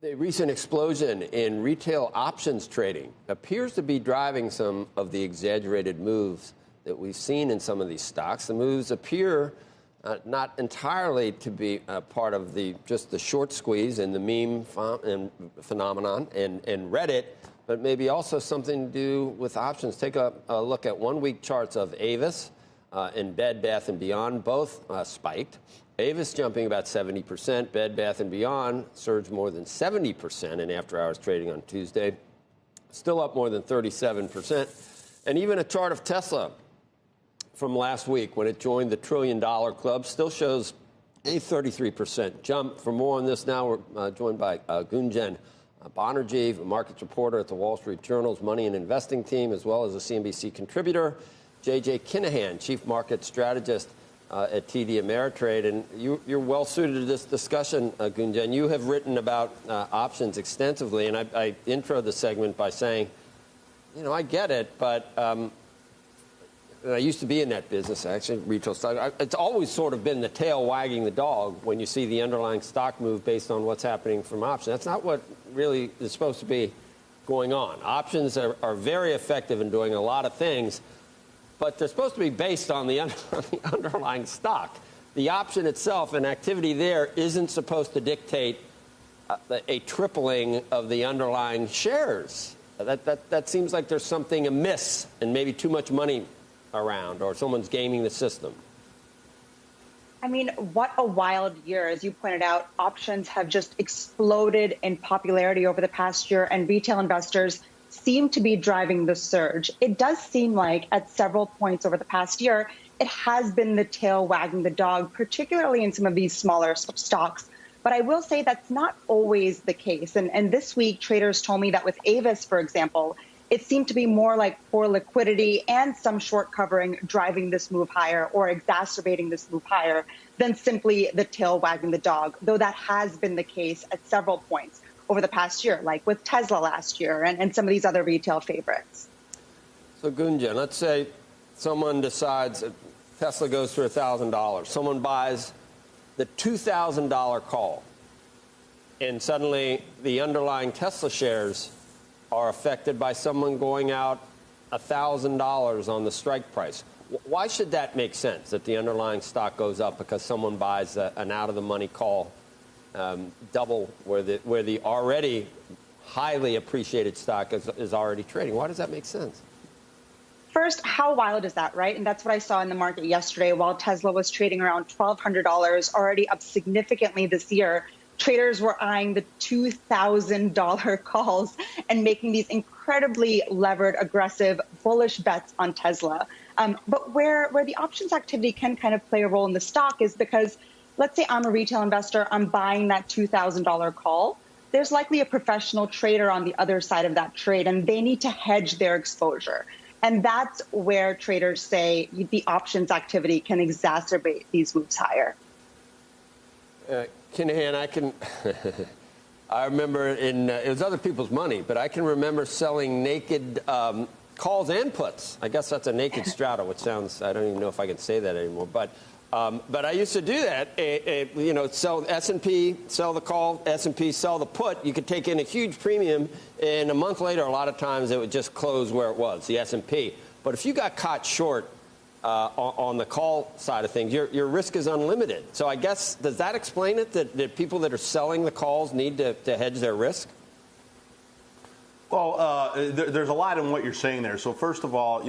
A recent explosion in retail options trading appears to be driving some of the exaggerated moves that we've seen in some of these stocks. The moves appear not entirely to be part of just the short squeeze and the meme phenomenon and Reddit, but maybe also something to do with options. Take a look at 1 week charts of Avis and Bed Bath & Beyond. Both spiked. Avis jumping about 70%. Bed Bath & Beyond surged more than 70% in after-hours trading on Tuesday. Still up more than 37%. And even a chart of Tesla from last week when it joined the $1 trillion club still shows a 33% jump. For more on this now, we're joined by Gunjan Banerjee, a markets reporter at the Wall Street Journal's Money and Investing team, as well as a CNBC contributor. J.J. Kinahan, chief market strategist at TD Ameritrade. And you're well suited to this discussion, Gunjan. You have written about options extensively, and I intro the segment by saying, I get it, but I used to be in that business, actually, retail stock. It's always sort of been the tail wagging the dog when you see the underlying stock move based on what's happening from options. That's not what really is supposed to be going on. Options are very effective in doing a lot of things, but they're supposed to be based on the underlying stock. The option itself and activity there isn't supposed to dictate a tripling of the underlying shares. That seems like there's something amiss and maybe too much money around, or someone's gaming the system. I mean, what a wild year. As you pointed out, options have just exploded in popularity over the past year, and retail investors seem to be driving the surge. It does seem like at several points over the past year, it has been the tail wagging the dog, particularly in some of these smaller stocks. But I will say that's not always the case. And this week, traders told me that with Avis, for example, it seemed to be more like poor liquidity and some short covering driving this move higher or exacerbating this move higher than simply the tail wagging the dog, though that has been the case at several points over the past year, like with Tesla last year and some of these other retail favorites. So, Gunjan, let's say someone decides that Tesla goes for $1,000. Someone buys the $2,000 call, and suddenly the underlying Tesla shares are affected by someone going out $1,000 on the strike price. Why should that make sense, that the underlying stock goes up because someone buys an out-of-the-money call double where the already highly appreciated stock is already trading? Why does that make sense? First, how wild is that, right? And that's what I saw in the market yesterday. While Tesla was trading around $1,200, already up significantly this year, traders were eyeing the $2,000 calls and making these incredibly levered, aggressive, bullish bets on Tesla. But where the options activity can kind of play a role in the stock is because, let's say I'm a retail investor, I'm buying that $2,000 call. There's likely a professional trader on the other side of that trade, and they need to hedge their exposure. And that's where traders say the options activity can exacerbate these moves higher. Kinahan, I remember it was other people's money, but I can remember selling naked calls and puts. I guess that's a naked straddle, which sounds, I don't even know if I can say that anymore. But I used to do that, sell S&P, sell the call, S&P, sell the put. You could take in a huge premium, and a month later, a lot of times it would just close where it was, the S&P. But if you got caught short on the call side of things, your risk is unlimited. So I guess, does that explain it, that people that are selling the calls need to hedge their risk? Well, there's a lot in what you're saying there. So first of all,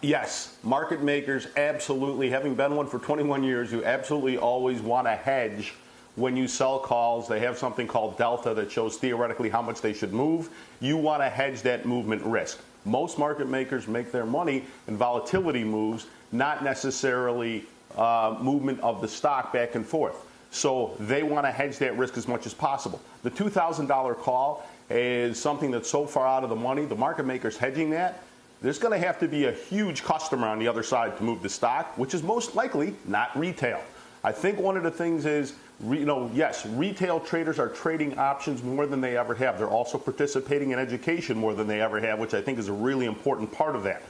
yes, market makers absolutely, having been one for 21 years, you absolutely always want to hedge when you sell calls. They have something called delta that shows theoretically how much they should move. You want to hedge that movement risk. Most market makers make their money in volatility moves, not necessarily movement of the stock back and forth. So they want to hedge that risk as much as possible. The $2,000 call is something that's so far out of the money. The market maker's hedging that. There's going to have to be a huge customer on the other side to move the stock, which is most likely not retail. I think one of the things is, yes, retail traders are trading options more than they ever have. They're also participating in education more than they ever have, which I think is a really important part of that.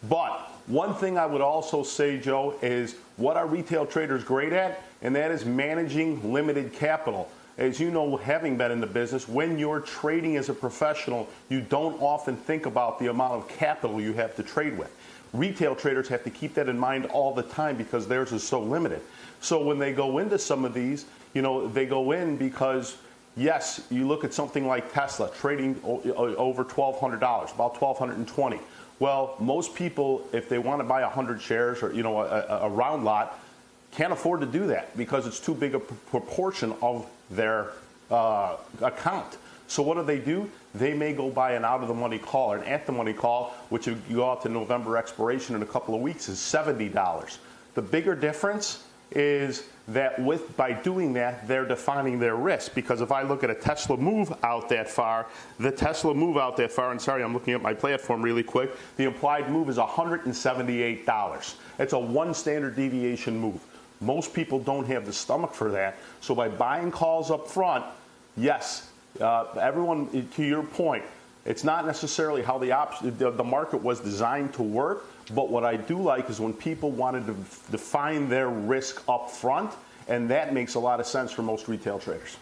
But one thing I would also say, Joe, is what are retail traders great at? And that is managing limited capital. as you know, having been in the business, when you're trading as a professional, you don't often think about the amount of capital you have to trade with. Retail traders have to keep that in mind all the time because theirs is so limited. So when they go into some of these, they go in because, yes, you look at something like Tesla trading over $1,200, about $1,220. Well, most people, if they want to buy 100 shares or a round lot, can't afford to do that because it's too big a proportion of their account. So what do? They may go buy an out-of-the-money call or an at-the-money call, which if you go out to November expiration in a couple of weeks is $70. The bigger difference is that by doing that, they're defining their risk. Because if I look at a Tesla move out that far, and sorry, I'm looking at my platform really quick, the implied move is $178. It's a 1 standard deviation move. Most people don't have the stomach for that. So by buying calls up front, yes, everyone, to your point, it's not necessarily how the market was designed to work, but what I do like is when people wanted to define their risk up front, and that makes a lot of sense for most retail traders.